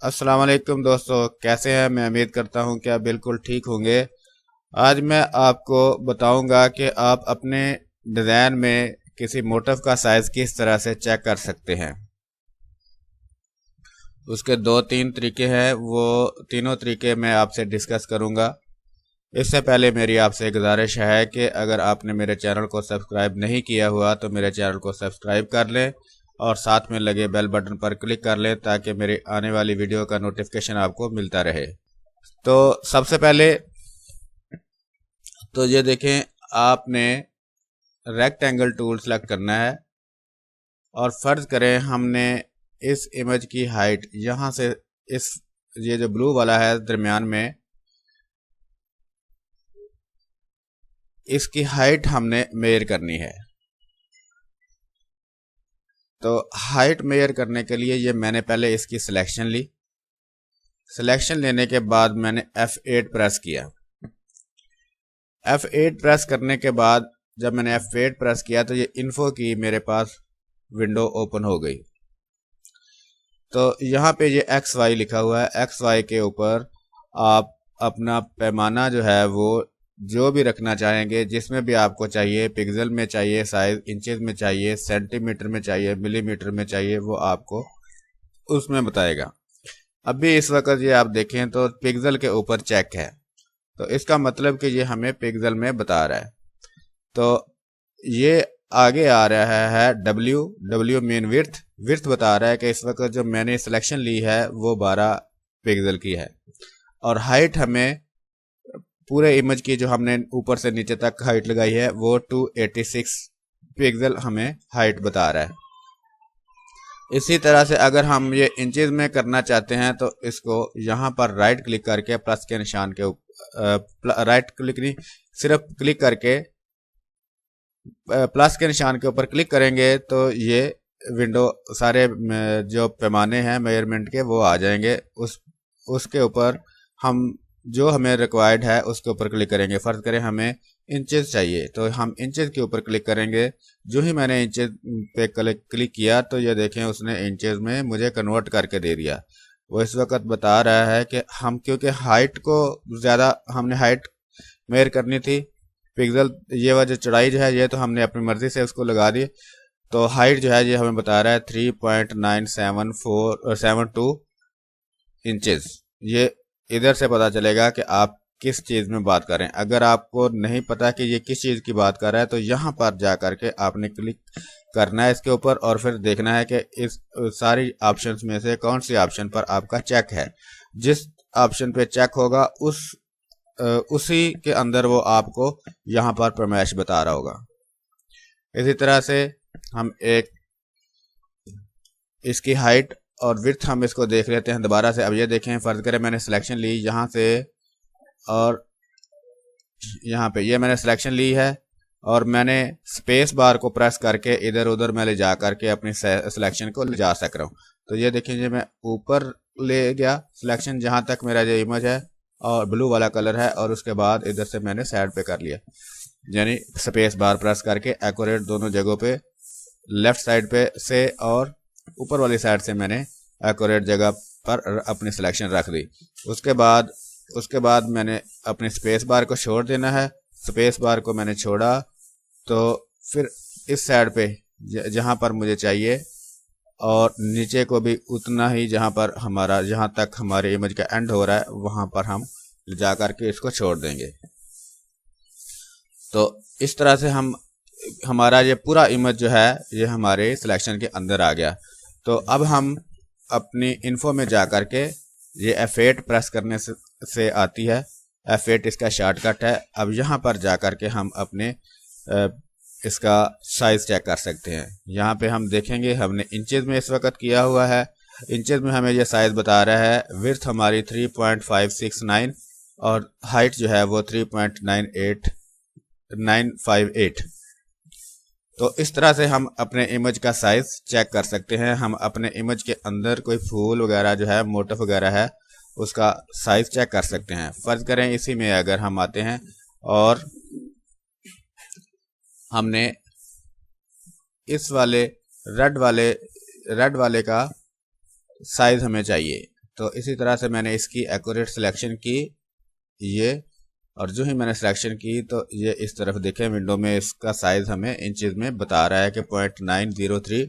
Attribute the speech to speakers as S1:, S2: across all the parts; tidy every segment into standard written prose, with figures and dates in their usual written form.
S1: अस्सलाम वालेकुम दोस्तों, कैसे हैं। मैं उम्मीद करता हूं कि आप बिल्कुल ठीक होंगे। आज मैं आपको बताऊंगा कि आप अपने डिज़ाइन में किसी मोटिफ का साइज़ किस तरह से चेक कर सकते हैं। उसके दो तीन तरीके हैं, वो तीनों तरीके मैं आपसे डिस्कस करूंगा। इससे पहले मेरी आपसे गुजारिश है कि अगर आपने मेरे चैनल को सब्सक्राइब नहीं किया हुआ तो मेरे चैनल को सब्सक्राइब कर लें और साथ में लगे बेल बटन पर क्लिक कर लें ताकि मेरी आने वाली वीडियो का नोटिफिकेशन आपको मिलता रहे। तो सबसे पहले तो ये देखें, आपने रेक्टेंगल टूल सेलेक्ट करना है और फ़र्ज़ करें हमने इस इमेज की हाइट यहाँ से इस ये जो ब्लू वाला है दरमियान में, इसकी हाइट हमने मेजर करनी है। तो हाइट मेजर करने के लिए ये मैंने पहले इसकी सिलेक्शन ली। सिलेक्शन लेने के बाद मैंने F8 प्रेस किया। F8 प्रेस करने के बाद जब मैंने F8 प्रेस किया तो ये इन्फो की मेरे पास विंडो ओपन हो गई। तो यहाँ पे ये XY लिखा हुआ है। XY के ऊपर आप अपना पैमाना जो है वो जो भी रखना चाहेंगे, जिसमें भी आपको चाहिए, पिक्सल में चाहिए साइज, इंचेस में चाहिए, सेंटीमीटर में चाहिए, मिलीमीटर में चाहिए, वो आपको उसमें बताएगा। अभी इस वक्त ये आप देखें तो पिक्सल के ऊपर चेक है, तो इसका मतलब कि ये हमें पिक्सल में बता रहा है। तो ये आगे आ रहा है W मीन विर्थ बता रहा है कि इस वक्त जो मैंने सिलेक्शन ली है वो 12 पिक्सल की है। और हाइट हमें पूरे इमेज की जो हमने ऊपर से नीचे तक हाइट लगाई है वो 286 पिक्सल हमें हाइट बता रहा है। इसी तरह से अगर हम ये इंचेस में करना चाहते हैं तो इसको यहाँ पर राइट क्लिक करके प्लस के निशान के राइट क्लिक नहीं, सिर्फ क्लिक करके प्लस के निशान के ऊपर क्लिक करेंगे तो ये विंडो सारे जो पैमाने हैं मेजरमेंट के वो आ जाएंगे। उसके ऊपर हम जो हमें रिक्वायर्ड है उसके ऊपर क्लिक करेंगे। फ़र्ज़ करें हमें इंचेस चाहिए तो हम इंचेस के ऊपर क्लिक करेंगे। जो ही मैंने इंचेस पे क्लिक किया तो ये देखें उसने इंचेस में मुझे कन्वर्ट करके दे दिया। वो इस वक्त बता रहा है कि हम क्योंकि हाइट को ज़्यादा हमने हाइट मेजर करनी थी, पिक्सल ये वजह चौड़ाई जो है ये तो हमने अपनी मर्ज़ी से उसको लगा दी। तो हाइट जो है ये हमें बता रहा है 3.972 इंचेस। ये इधर से पता चलेगा कि आप किस चीज़ में बात कर रहे हैं। अगर आपको नहीं पता कि ये किस चीज़ की बात कर रहा है तो यहाँ पर जा करके आपने क्लिक करना है इसके ऊपर और फिर देखना है कि इस सारी ऑप्शंस में से कौन सी ऑप्शन पर आपका चेक है। जिस ऑप्शन पे चेक होगा उसी के अंदर वो आपको यहाँ पर फरमाइश बता रहा होगा। इसी तरह से हम एक इसकी हाइट और विड्थ हम इसको देख लेते हैं दोबारा से। अब ये देखें, फ़र्ज़ करें मैंने सिलेक्शन ली यहाँ से और यहाँ पे ये मैंने सिलेक्शन ली है और मैंने स्पेस बार को प्रेस करके इधर उधर मैं ले जा करके अपनी सिलेक्शन को ले जा सक रहा हूँ। तो ये देखिए मैं ऊपर ले गया सिलेक्शन जहाँ तक मेरा जो इमेज है और ब्लू वाला कलर है, और उसके बाद इधर से मैंने साइड पे कर लिया, यानी स्पेस बार प्रेस करके एक्यूरेट दोनों जगहों पे, लेफ्ट साइड पे से और ऊपर वाली साइड से मैंने एक्यूरेट जगह पर अपनी सिलेक्शन रख दी। उसके बाद मैंने अपने स्पेस बार को छोड़ देना है। स्पेस बार को मैंने छोड़ा तो फिर इस साइड पे जहाँ पर मुझे चाहिए और नीचे को भी उतना ही जहाँ तक हमारे इमेज का एंड हो रहा है वहाँ पर हम जा करके इसको छोड़ देंगे। तो इस तरह से हमारा ये पूरा इमेज जो है ये हमारे सिलेक्शन के अंदर आ गया। तो अब हम अपनी इन्फो में जा कर के ये F8 प्रेस करने से आती है। F8 इसका शॉर्टकट है। अब यहाँ पर जा कर के हम अपने इसका साइज़ चेक कर सकते हैं। यहाँ पे हम देखेंगे हमने इंचेस में इस वक्त किया हुआ है। इंचेस में हमें ये साइज़ बता रहा है। विड्थ हमारी 3.569 और हाइट जो है वो 3.958। तो इस तरह से हम अपने इमेज का साइज़ चेक कर सकते हैं। हम अपने इमेज के अंदर कोई फूल वगैरह जो है, मोटिफ वगैरह है, उसका साइज़ चेक कर सकते हैं। फ़र्ज़ करें इसी में अगर हम आते हैं और हमने इस वाले रेड वाले का साइज़ हमें चाहिए, तो इसी तरह से मैंने इसकी एक्यूरेट सिलेक्शन की ये, और जो ही मैंने सिलेक्शन की तो ये इस तरफ देखें विंडो में इसका साइज़ हमें इंचेस में बता रहा है कि 0.903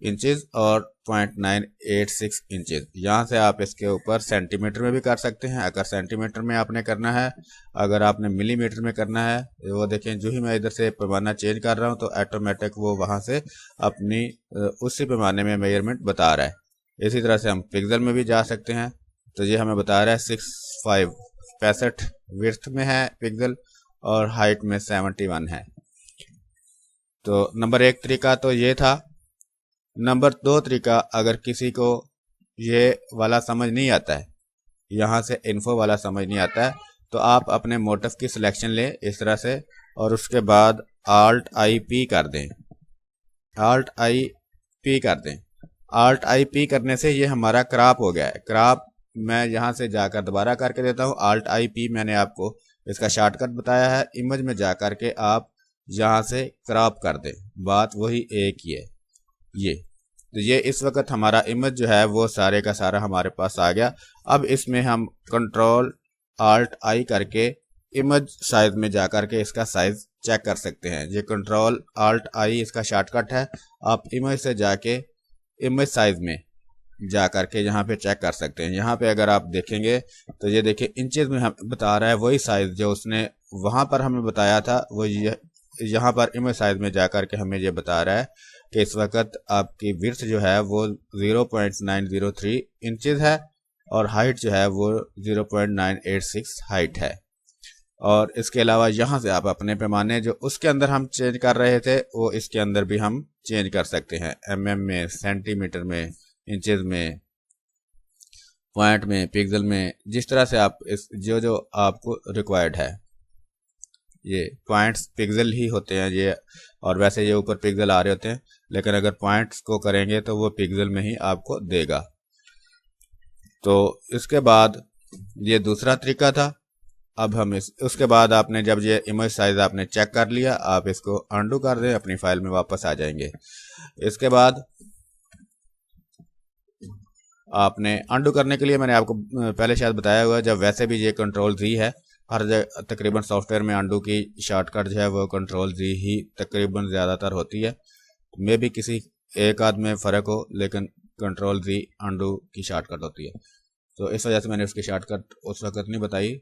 S1: इंचेस और 0.986 इंचेस। यहाँ से आप इसके ऊपर सेंटीमीटर में भी कर सकते हैं, अगर सेंटीमीटर में आपने करना है। अगर आपने मिलीमीटर में करना है, वो देखें जो ही मैं इधर से पैमाना चेंज कर रहा हूँ तो ऑटोमेटिक वो वहाँ से अपनी उसी पैमाने में मेजरमेंट बता रहा है। इसी तरह से हम पिक्सल में भी जा सकते हैं। तो ये हमें बता रहा है 65 विड्थ में है पिक्सल और हाइट में 71 है। तो नंबर 1 तरीका तो ये था। नंबर 2 तरीका, अगर किसी को ये वाला समझ नहीं आता है, यहाँ से इन्फो वाला समझ नहीं आता है, तो आप अपने मोटिव की सिलेक्शन लें इस तरह से और उसके बाद Alt I P कर दें। Alt I P कर दें। Alt I P करने से ये हमारा क्रॉप हो गया है। क्रॉप मैं यहाँ से जाकर दोबारा करके देता हूँ। Alt I P मैंने आपको इसका शॉर्टकट बताया है। इमेज में जा कर के आप यहाँ से क्रॉप कर दें, बात वही एक ही है। ये तो ये इस वक्त हमारा इमेज जो है वो सारे का सारा हमारे पास आ गया। अब इसमें हम कंट्रोल Alt I करके इमेज साइज में जा कर के इसका साइज चेक कर सकते हैं। ये कंट्रोल Alt I इसका शॉर्टकट है। आप इमेज से जाके इमेज साइज में जा करके यहाँ पे चेक कर सकते हैं। यहाँ पे अगर आप देखेंगे तो ये देखिए इंचेस में हम बता रहा है वही साइज जो उसने वहाँ पर हमें बताया था, वो यहाँ पर इमेज साइज में जा करके हमें ये बता रहा है कि इस वक्त आपकी विड्थ जो है वो 0.903 इंचेस है और हाइट जो है वो 0.986 हाइट है। और इसके अलावा यहाँ से आप अपने पैमाने जो उसके अंदर हम चेंज कर रहे थे वो इसके अंदर भी हम चेंज कर सकते हैं, mm में, सेंटीमीटर में, इंचेस में, पॉइंट में, पिक्सल में, जिस तरह से आप इस जो आपको रिक्वायर्ड है। ये पॉइंट्स पिक्सल ही होते हैं ये, और वैसे ये ऊपर पिक्सल आ रहे होते हैं, लेकिन अगर पॉइंट्स को करेंगे तो वो पिक्सल में ही आपको देगा। तो इसके बाद ये दूसरा तरीका था। अब हम उसके बाद आपने जब ये इमेज साइज आपने चेक कर लिया, आप इसको अंडू कर दें, अपनी फाइल में वापस आ जाएंगे। इसके बाद आपने अंडू करने के लिए मैंने आपको पहले शायद बताया हुआ है, जब वैसे भी ये कंट्रोल Z है, हर तकरीबन सॉफ्टवेयर में अंडू की शॉर्टकट जो है वो कंट्रोल Z ही तकरीबन ज़्यादातर होती है। मे भी किसी एक आध में फ़र्क हो, लेकिन कंट्रोल Z अंडू की शॉर्टकट होती है। तो इस वजह से मैंने उसकी शॉर्टकट उस वक्त नहीं बताई।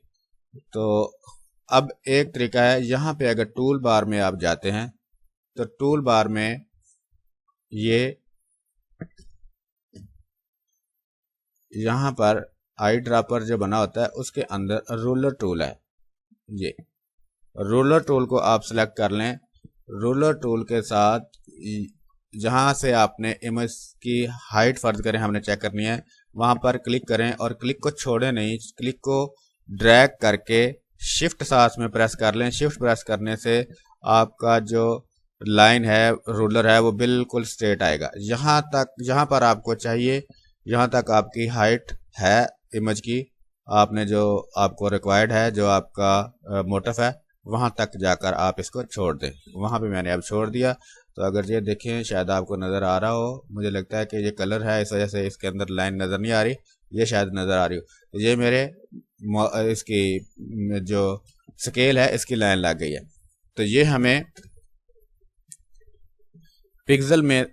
S1: तो अब एक तरीका है, यहाँ पे अगर टूल बार में आप जाते हैं तो टूल बार में ये यहाँ पर आई ड्रॉपर जो बना होता है उसके अंदर रूलर टूल है। ये रूलर टूल को आप सिलेक्ट कर लें। रूलर टूल के साथ जहाँ से आपने इमेज की हाइट फर्ज करें हमने चेक करनी है, वहाँ पर क्लिक करें और क्लिक को छोड़े नहीं, क्लिक को ड्रैग करके शिफ्ट साथ में प्रेस कर लें। शिफ्ट प्रेस करने से आपका जो लाइन है, रूलर है, वो बिल्कुल स्ट्रेट आएगा। जहाँ पर आपको चाहिए, यहाँ तक आपकी हाइट है इमेज की, आपने जो आपको रिक्वायर्ड है, जो आपका मोटिव है, वहाँ तक जाकर आप इसको छोड़ दें। वहाँ पे मैंने अब छोड़ दिया। तो अगर ये देखें, शायद आपको नज़र आ रहा हो, मुझे लगता है कि ये कलर है इस वजह से इसके अंदर लाइन नज़र नहीं आ रही, ये शायद नज़र आ रही हो। ये मेरे इसकी जो स्केल है इसकी लाइन लग गई है। तो ये हमें पिक्सल में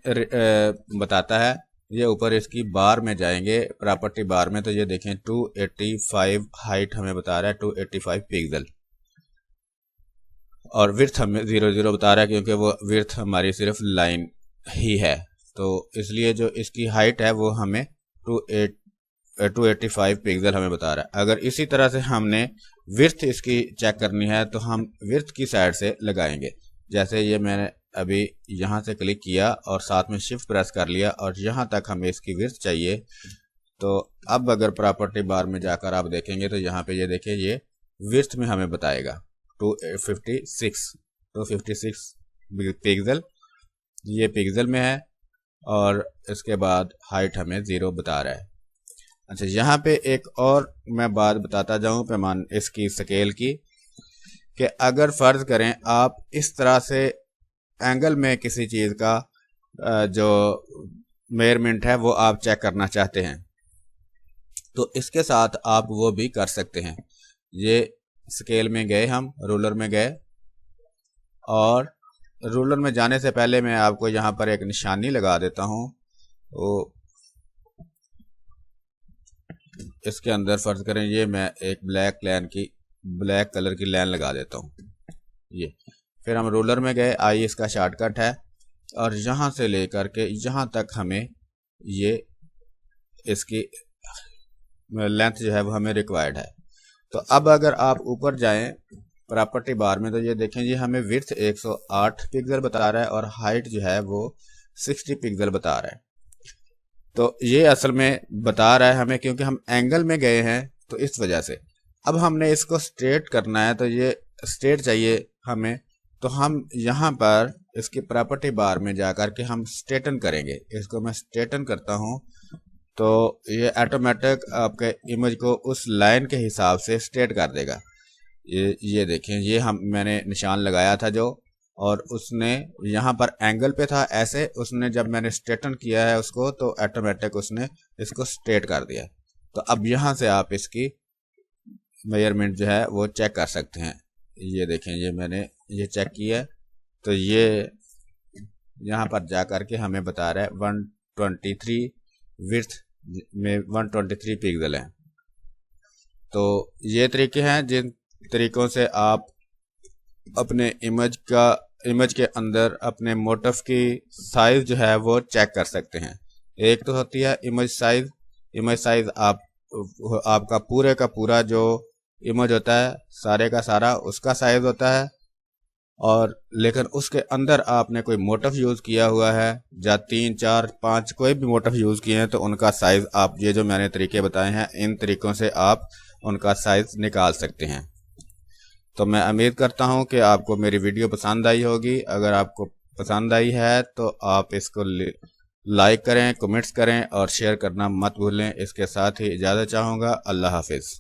S1: बताता है। ये ऊपर इसकी बार में जाएंगे, प्रॉपर्टी बार में, तो ये देखें 285 हाइट हमें बता रहा है, 285 पिक्सल, और विड्थ हमें 00 बता रहा है क्योंकि वो विड्थ हमारी सिर्फ लाइन ही है। तो इसलिए जो इसकी हाइट है वो हमें 285 पिक्सल हमें बता रहा है। अगर इसी तरह से हमने विड्थ इसकी चेक करनी है तो हम विड्थ की साइड से लगाएंगे। जैसे ये मैंने अभी यहाँ से क्लिक किया और साथ में शिफ्ट प्रेस कर लिया और यहाँ तक हमें इसकी विड्थ चाहिए। तो अब अगर प्रॉपर्टी बार में जाकर आप देखेंगे तो यहाँ पे ये देखिए, ये विड्थ में हमें बताएगा 256 पिक्सल, ये पिक्सल में है, और इसके बाद हाइट हमें 0 बता रहा है। अच्छा, यहाँ पे एक और मैं बात बताता जाऊँ पैमान इसकी स्केल की, कि अगर फ़र्ज़ करें आप इस तरह से एंगल में किसी चीज़ का जो मेजरमेंट है वो आप चेक करना चाहते हैं, तो इसके साथ आप वो भी कर सकते हैं। ये स्केल में गए, हम रूलर में गए, और रूलर में जाने से पहले मैं आपको यहाँ पर एक निशानी लगा देता हूँ। तो इसके अंदर फर्ज करें ये मैं एक ब्लैक कलर की लाइन लगा देता हूँ। ये फिर हम रूलर में गए, आइए इसका शॉर्टकट है, और यहाँ से लेकर के यहाँ तक हमें ये इसकी लेंथ जो है वो हमें रिक्वायर्ड है। तो अब अगर आप ऊपर जाएं प्रॉपर्टी बार में, तो ये देखें जी हमें विड्थ 108 पिक्सल बता रहा है और हाइट जो है वो 60 पिक्सल बता रहा है। तो ये असल में बता रहा है हमें क्योंकि हम एंगल में गए हैं, तो इस वजह से। अब हमने इसको स्ट्रेट करना है, तो ये स्ट्रेट चाहिए हमें, तो हम यहाँ पर इसकी प्रॉपर्टी बार में जाकर के हम स्ट्रेटन करेंगे। इसको मैं स्ट्रेटन करता हूँ, तो ये ऑटोमेटिक आपके इमेज को उस लाइन के हिसाब से स्ट्रेट कर देगा। ये देखें, ये मैंने निशान लगाया था जो, और उसने यहाँ पर एंगल पे था ऐसे, उसने जब मैंने स्ट्रेटन किया है उसको, तो ऑटोमेटिक उसने इसको स्ट्रेट कर दिया। तो अब यहाँ से आप इसकी मेजरमेंट जो है वो चेक कर सकते हैं। ये देखें, ये मैंने ये चेक किया, तो ये यहाँ पर जा कर के हमें बता रहा है 123 विड्थ में 123 पिक्सल है। तो ये तरीके हैं जिन तरीकों से आप अपने इमेज के अंदर अपने मोटिफ की साइज जो है वो चेक कर सकते हैं। एक तो होती है इमेज साइज आपका पूरे का पूरा जो इमेज होता है सारे का सारा उसका साइज होता है, और लेकिन उसके अंदर आपने कोई मोटिफ यूज़ किया हुआ है या 3, 4, 5 कोई भी मोटिफ यूज़ किए हैं, तो उनका साइज आप ये जो मैंने तरीके बताए हैं इन तरीकों से आप उनका साइज निकाल सकते हैं। तो मैं उम्मीद करता हूं कि आपको मेरी वीडियो पसंद आई होगी। अगर आपको पसंद आई है तो आप इसको लाइक करें, कमेंट्स करें और शेयर करना मत भूलें। इसके साथ ही इजाज़त चाहूँगा। अल्लाह हाफिज़।